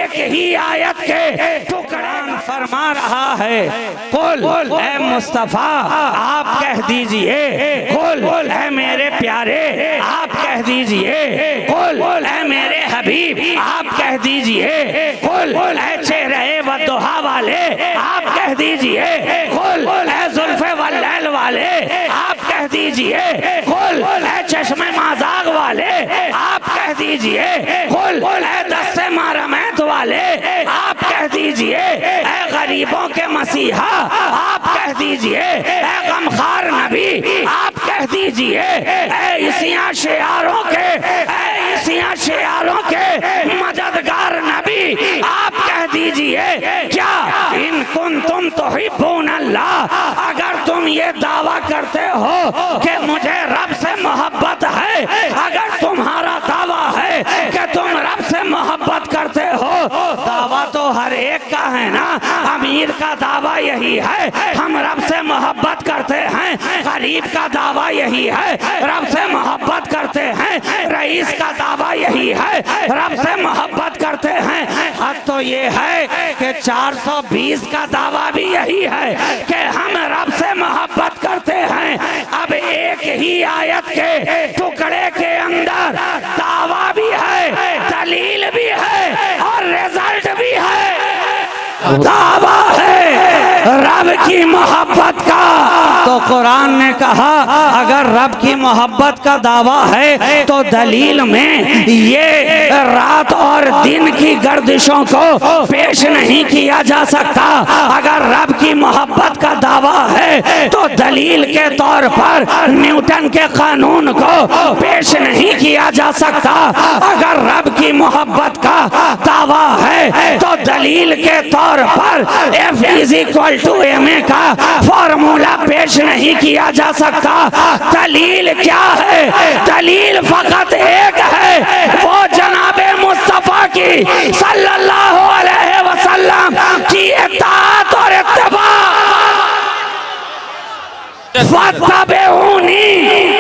एक ही आयत के टुकड़े फरमा रहा है, कुल ऐ मुस्तफा आप कह दीजिए, कुल ऐ मेरे प्यारे आप कह दीजिए, कुल ऐ मेरे हबीब आप कह दीजिए, कुल ऐ चेहरे वद्दुहा वाले आप कह दीजिए, कुल ऐ जुल्फे वल्लैल वाले आप कह दीजिए, कुल ऐ चश्मे माजाग वाले आप कह दीजिए, कुल ऐ दस्ते मारमैत वाले आप कह दीजिए, ऐ गरीबों के मसीहा आप कह दीजिए, ऐ गमखार नबी आप कह दीजिए, ऐ इसिया शियारों के मददगार नबी आप कह दीजिए। क्या इन कुंतुम तुहिब्बून अल्लाह, अगर तुम ये दावा करते हो कि मुझे रब से मोहब्बत है, अगर तुम्हारा दावा है कि तुम रब से मोहब्बत करते हो, दावा तो हर एक का है ना। अमीर का दावा यही है हम रब से मोहब्बत करते हैं, गरीब का दावा यही है रब से मोहब्बत करते हैं, रईस का दावा यही है रब से मोहब्बत करते हैं। हद तो ये है कि 420 का दावा भी यही है कि हम रब से मोहब्बत करते हैं। अब एक ही आयत के टुकड़े के अंदर दावा भी है, दलील भी है और रिजल्ट भी है। दावा है रब की मोहब्बत का, तो कुरान ने कहा अगर रब की मोहब्बत का दावा है तो दलील में ये रात और दिन की गर्दिशों को पेश नहीं किया जा सकता। अगर रब की मोहब्बत का दावा है तो दलील के तौर पर न्यूटन के कानून को पेश नहीं किया जा सकता। अगर रब की मोहब्बत का दावा है तो दलील के तौर पर F = ma का फॉर्मूला पेश नहीं किया जा सकता। दलील क्या है? दलील फकत एक है, वो जनाबे मुस्तफा की सल्लल्लाहु अलैहि वसल्लम की इत्ताअत और इत्तिबा।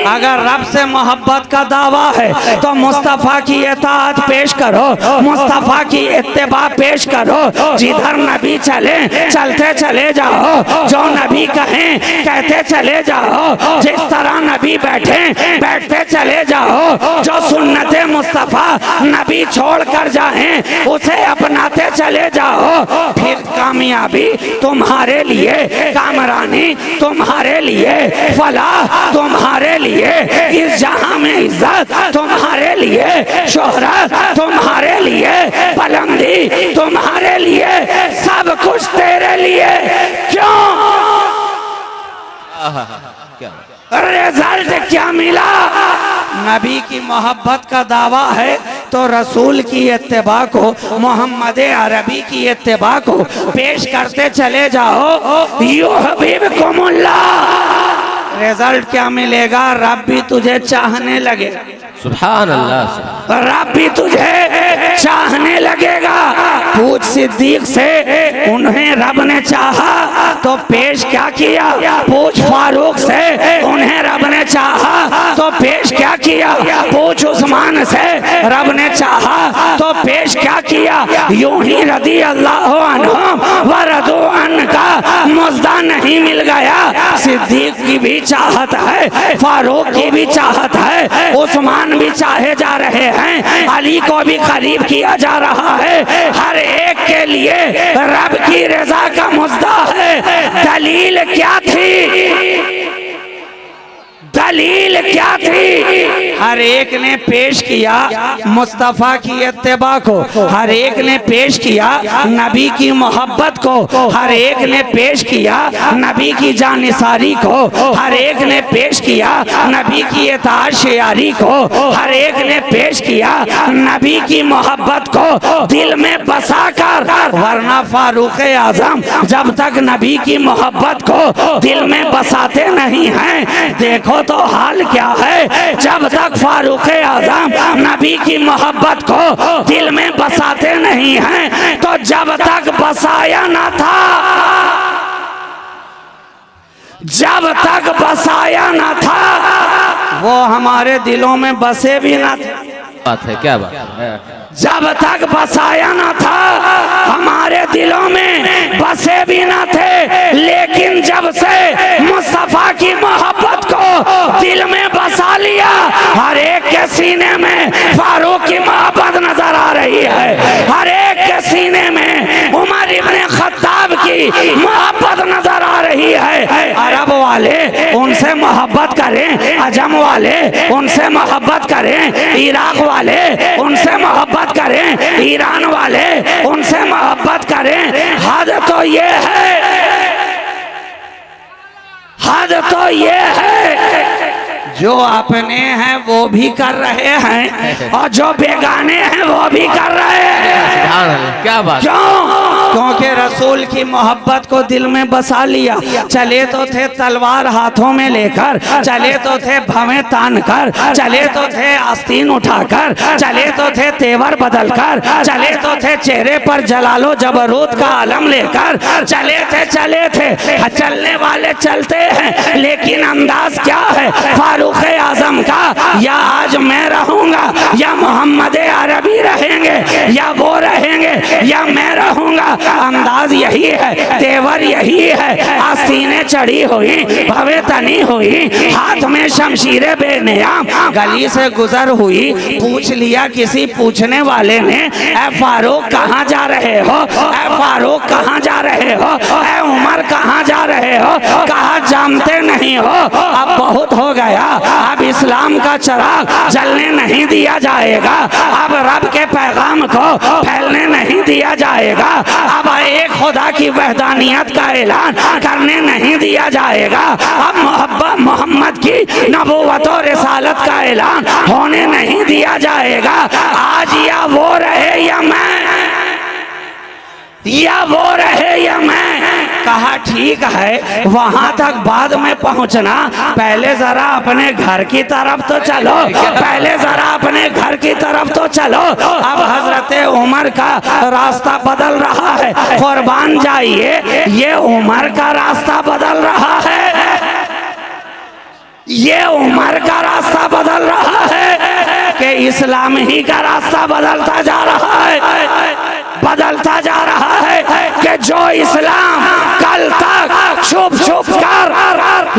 अगर रब से मोहब्बत का दावा है तो मुस्तफ़ा की इताअत पेश करो, मुस्तफ़ा की इत्तिबा पेश करो। जिधर नबी चले चलते चले जाओ, जो नबी कहें कहते चले जाओ, जिस तरह नबी बैठे बैठते चले जाओ। जो सुन्नत मुस्तफ़ा नबी छोड़ कर जाएं उसे अपनाते चले जाओ। फिर कामयाबी तुम्हारे लिए, कामरानी तुम्हारे लिए, फलाह तुम्हारे लिए, इस जहां में इज्जत तुम्हारे लिए, शोहरत तुम्हारे लिए, बुलंदी तुम्हारे लिए, सब कुछ तेरे लिए। क्यों? रिजल्ट क्या मिला? नबी की मोहब्बत का दावा है तो रसूल की इत्तिबा को, मोहम्मद अरबी की इत्तिबा को पेश करते चले जाओ। युहिब्बुकुमुल्लाह। रिजल्ट क्या मिलेगा? रब भी तुझे चाहने लगेगा। सुभान अल्लाह। रब भी तुझे चाहने लगेगा। पूछ सिद्दीक से, उन्हें रब ने चाहा तो पेश क्या किया? पूछ फारूक से, उन्हें रब ने चाहा तो पेश क्या किया? पूछ उस्मान से, रब ने चाहा तो पेश क्या किया? यूं ही रदी अल्लाह अन्हुम व रदू अन का मुजदा नहीं मिल गया। सिद्दीक की भी चाहत है, फारूक की भी चाहत है, उस्मान भी चाहे जा रहे हैं, अली को भी करीब किया जा रहा है। हर एक के लिए रब की रजा का मुद्दा है। दलील क्या थी? दलील क्या थी? हर एक ने पेश किया मुस्तफ़ा की इत्तिबा को, हर एक ने पेश किया नबी की मोहब्बत को, हर एक ने पेश किया नबी की जानिसारी को, हर एक ने पेश किया नबी की इताअत शेयारी को, हर एक ने पेश किया नबी की मोहब्बत को दिल में बसा कर। वरना फारूक आजम जब तक नबी की मोहब्बत को दिल में बसाते नहीं हैं, देखो तो हाल क्या है। जब तक फारूक आजम नबी की मोहब्बत को दिल में बसाते नहीं हैं, तो जब तक बसाया ना था, जब तक बसाया ना था, वो हमारे दिलों में बसे भी ना थे। बात है, क्या बात है। जब तक बसाया न था हमारे दिलों में बसे भी न थे, लेकिन जब से मुस्तफा की मोहब्बत को दिल में बसा लिया, हर एक के सीने में फारूक की मोहब्बत नजर आ रही है, हर एक के सीने में उमर इब्ने खत्ताब की मोहब्बत नजर आ रही है। अरब वाले उनसे मोहब्बत करें, अजम वाले उनसे मोहब्बत करें, इराक वाले उनसे मोहब्बत करें, ईरान वाले उनसे मोहब्बत करें, हद तो ये है, हद तो ये है जो अपने हैं वो भी कर रहे हैं और जो बेगाने हैं वो भी कर रहे हैं। क्या बात। क्यों? क्योंकि रसूल की मोहब्बत को दिल में बसा लिया। चले तो थे तलवार हाथों में लेकर, चले तो थे भवें तान कर, चले तो थे आस्तीन उठाकर, चले तो थे तेवर बदल कर, चले तो थे चेहरे पर जलालो जबरूत का आलम लेकर, चले थे चलने वाले चलते हैं, लेकिन अंदाज क्या है फारूक आजम का? या आज मैं रहूंगा या मोहम्मद अरबी रहेंगे, या वो रहेंगे या मैं रहूंगा। अंदाज यही है, तेवर यही है, आस्तीनें चढ़ी हुई, भवे तनी हुई, हाथ में शमशीरें बेनियाम, गली से गुजर हुई, पूछ लिया किसी पूछने वाले ने, ए फारूक कहाँ जा रहे हो, ए फारूक कहाँ जा रहे हो, ए उमर कहाँ जा रहे हो, कहा जानते नहीं हो, अब बहुत हो गया, अब इस्लाम का चिराग जलने नहीं दिया जाएगा, अब रब के पैगाम को फैलने नहीं दिया जाएगा, अब एक खुदा की वहदानियत का ऐलान करने नहीं दिया जाएगा, अब मोहब्बत मोहम्मद की नबूवत और रिसालत का ऐलान होने नहीं दिया जाएगा। आज या वो रहे या मैं, या वो रहे या मैं। कहा ठीक है, वहां तक बाद में पहुंचना, पहले जरा अपने घर की तरफ तो चलो, पहले जरा अपने घर की तरफ तो चलो। अब हजरत उमर का रास्ता बदल रहा है, कुर्बान जाइए, ये उमर का रास्ता बदल रहा है, ये उमर का रास्ता बदल रहा है कि इस्लाम ही का रास्ता बदलता जा रहा है, बदलता जा रहा है कि जो इस्लाम कल तक छुप छुप कर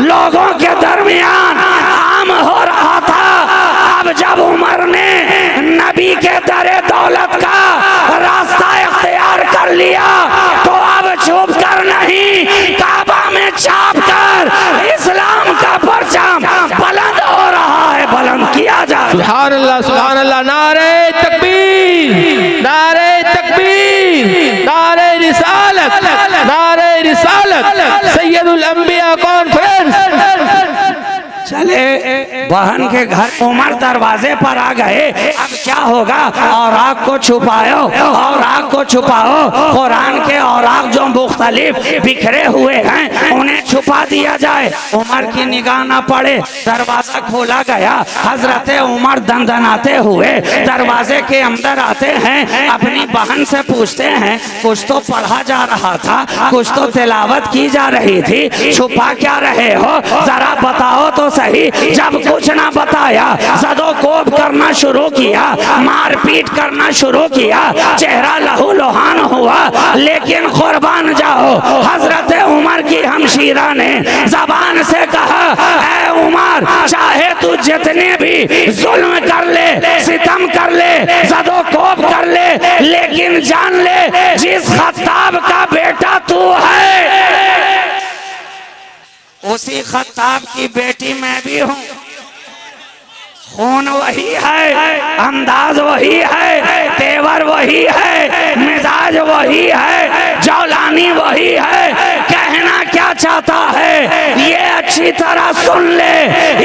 लोगों के दरमियान आम हो रहा था, अब जब उमर ने नबी के दरे दौलत का रास्ता इख्तियार कर लिया, तो अब छुप कर नहीं, काबा में छाप कर इस्लाम का परचम बुलंद हो रहा है, बुलंद किया जा रहा है। सुभान अल्लाह, सुभान अल्लाह। नारे तकबीर, नारे तकबीर, नारे रिसालत, नारे रिसालत, सैयदुल अंबिया कॉन्फ्रेंस। चले बहन के घर उमर दरवाजे पर आ गए, अब क्या होगा? औराक को छुपाओ, औराक को छुपाओ, कुरान के औराक जो मुख्तलिफ बिखरे हुए हैं उन्हें छुपा दिया जाए, उमर की निगाह न पड़े। दरवाजा खोला गया, हजरत उमर दंदनाते हुए दरवाजे के अंदर आते हैं, अपनी बहन से पूछते हैं, कुछ तो पढ़ा जा रहा था, कुछ तो तिलावत की जा रही थी, छुपा क्या रहे हो, जरा बताओ तो सही। जब कुछ ना बताया, ज़दो-कोब करना शुरू किया, मारपीट करना शुरू किया, चेहरा लहू लुहान हुआ, लेकिन कुर्बान जाओ, हजरत उमर की हमशीरा ने जबान से कहा, ऐ उमर, चाहे तू जितने भी जुल्म कर ले, सितम कर ले, ज़दो-कोब कर ले, लेकिन जान ले जिस खत्ताब का बेटा तू है, उसी खत्ताब की बेटी मैं भी हूँ। खून वही है, अंदाज वही है, तेवर वही है, मिजाज वही है, जौलानी वही है। कहना क्या चाहता है ये अच्छी तरह सुन ले,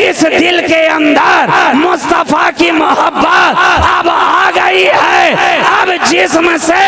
इस दिल के अंदर मुस्तफा की मोहब्बत अब आ गई है, अब जिस्म से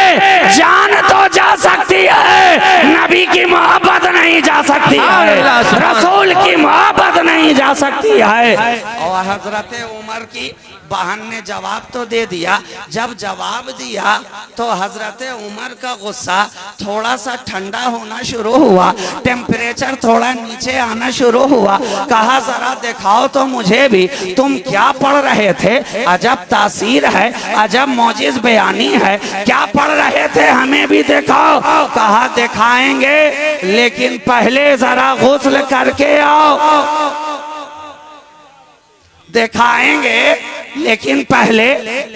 जान तो जा सकती है, नबी की मोहब्बत नहीं जा सकती है, रसूल की मोहब्बत नहीं जा सकती है। और हजरत उमर की बहन ने जवाब तो दे दिया। जब जवाब दिया तो हजरत उमर का गुस्सा थोड़ा सा ठंडा होना शुरू हुआ, टेम्परेचर थोड़ा नीचे आना शुरू हुआ। कहा जरा दिखाओ तो मुझे भी, तुम क्या पढ़ रहे थे? अजब तासीर है, अजब मौजिज बयानी है, क्या पढ़ रहे थे हमें भी दिखाओ। कहा दिखाएंगे, लेकिन पहले जरा गुस्ल करके आओ। दिखाएंगे लेकिन पहले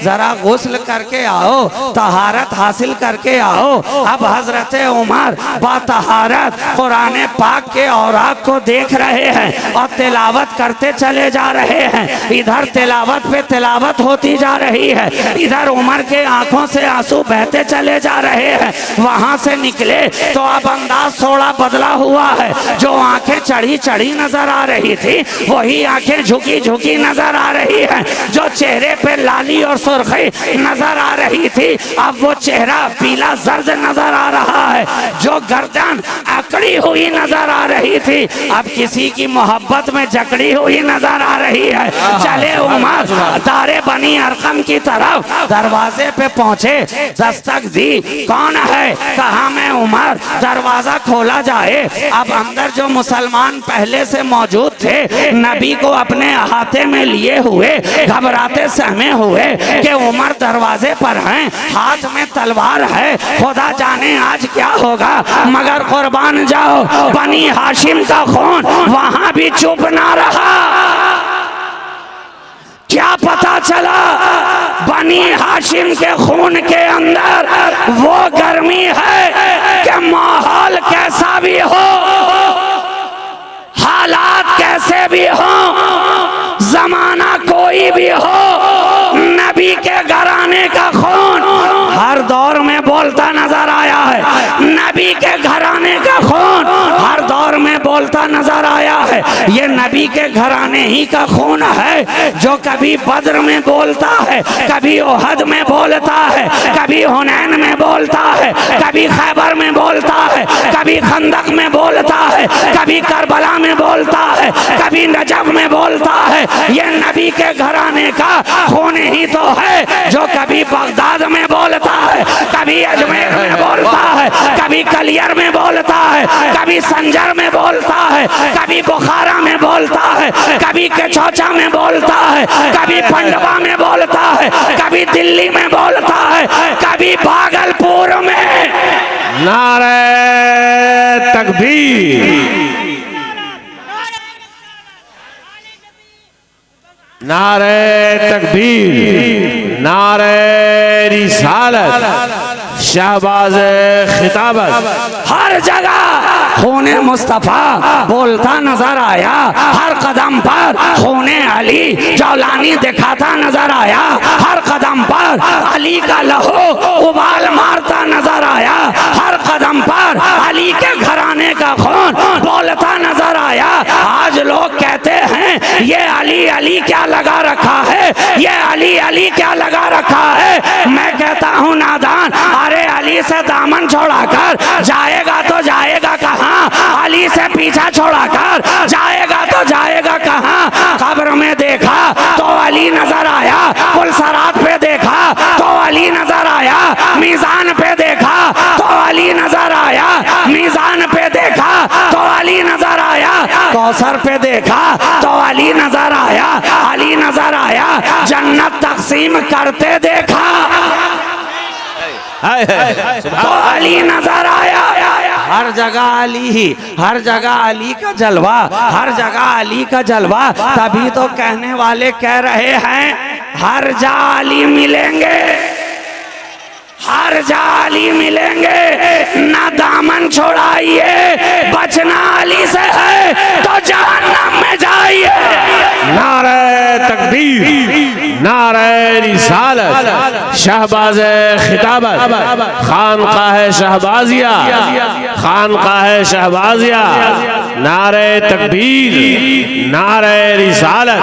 जरा गुस्ल करके आओ, तहारत हासिल करके आओ। अब हजरत उमर बातहारत कुरान पाक के औरात को देख रहे हैं और तिलावत करते चले जा रहे हैं। इधर तिलावत पे तिलावत होती जा रही है, इधर उमर के आंखों से आंसू बहते चले जा रहे हैं। वहां से निकले तो अब अंदाज थोड़ा बदला हुआ है। जो आंखें चढ़ी चढ़ी नजर आ रही थी वही आंखें झुकी झुकी नजर आ रही है। जो चेहरे पे लाली और सुर्खी नजर आ रही थी अब वो चेहरा पीला जर्द नजर आ रहा है। जो गर्दन अकड़ी हुई नजर आ रही थी अब किसी की मोहब्बत में जकड़ी हुई नजर आ रही है। चले उमर दारे बनी अरकम की तरफ, दरवाजे पे पहुंचे, दस्तक दी। कौन है? कहा मैं उमर। दरवाजा खोला जाए। अब अंदर जो मुसलमान पहले से मौजूद थे नबी को अपने अहाते में लिए हुए घबराते सहमे हुए कि उमर दरवाजे पर हैं, हाथ में तलवार है, खुदा जाने आज क्या होगा। मगर कुर्बान जाओ, बनी हाशिम का खून वहां भी चुप ना रहा। क्या पता चला? बनी हाशिम के खून के अंदर वो गर्मी है कि माहौल कैसा भी हो, हालात कैसे भी हो, जमाना कोई भी हो, नबी के घराने का खून हर दौर में बोलता नजर आया है। नबी के घराने का खून हर दौर में बोलता नजर आया है। ये नबी के घराने ही का खून है जो कभी बद्र में बोलता है, कभी ओहद में बोलता है, कभी हुनैन में बोलता है, कभी खैबर में बोलता है, कभी खंदक में बोलता है, कभी करबला में बोलता है, कभी नजफ में बोलता है। ये नबी के घराने का खून ही तो है जो कभी बगदाद में बोलता है, कभी अजमेर में बोलता है, कभी कलियर में बोलता है, कभी संजर में बोलता है, कभी बुखारा में बोलता है, कभी केचौचा में बोलता है, कभी पंडवा में बोलता है, कभी दिल्ली में बोलता है, कभी भागलपुर में। नारे तकबीर, नारे तकबीर, नारे रिसालत, शहबाज खिताबत। हर जगह खूने मुस्तफा बोलता नजर आया, हर कदम पर खूने अली जौलानी दिखाता नजर आया, हर कदम पर अली का लहू उबाल मारता नजर आया, हर कदम पर अली के घराने का खून बोलता नजर आया। आज लोग कहते हैं ये अली अली क्या लगा रखा है, ये अली अली क्या लगा रखा है। मैं कहता हूँ नादान, अरे अली से दामन छोड़ाकर जाएगा तो जाएगा कहाँ? अली से पीछा छोड़ाकर जाएगा तो जाएगा कहाँ? कब्र में देखा तो अली नजर आया, पुलसरात पे देखा तो अली नजर आया, मीजान पे देखा तो अली नजर आया, मीजान पे देखा तो अली नजर आया, कौसर पे देखा तो अली नजर आया, अली नजर आया, जन्नत तकसीम करते देखा तो अली नजर आया। हर जगह अली ही, हर जगह अली का जलवा, हर जगह अली का जलवा। तभी तो कहने वाले कह रहे हैं हर जा अली मिलेंगे, हर जा अली मिलेंगे। ना दामन छोड़ाइए, बचना अली से है तो जहन्नम में जाइए। नारे तकबीर, नारे रिसालत, शहबाज खिताबत, खानकाह शहबाजिया, खानकाह शहबाजिया। नारे तकबीर, नारे रिसालत।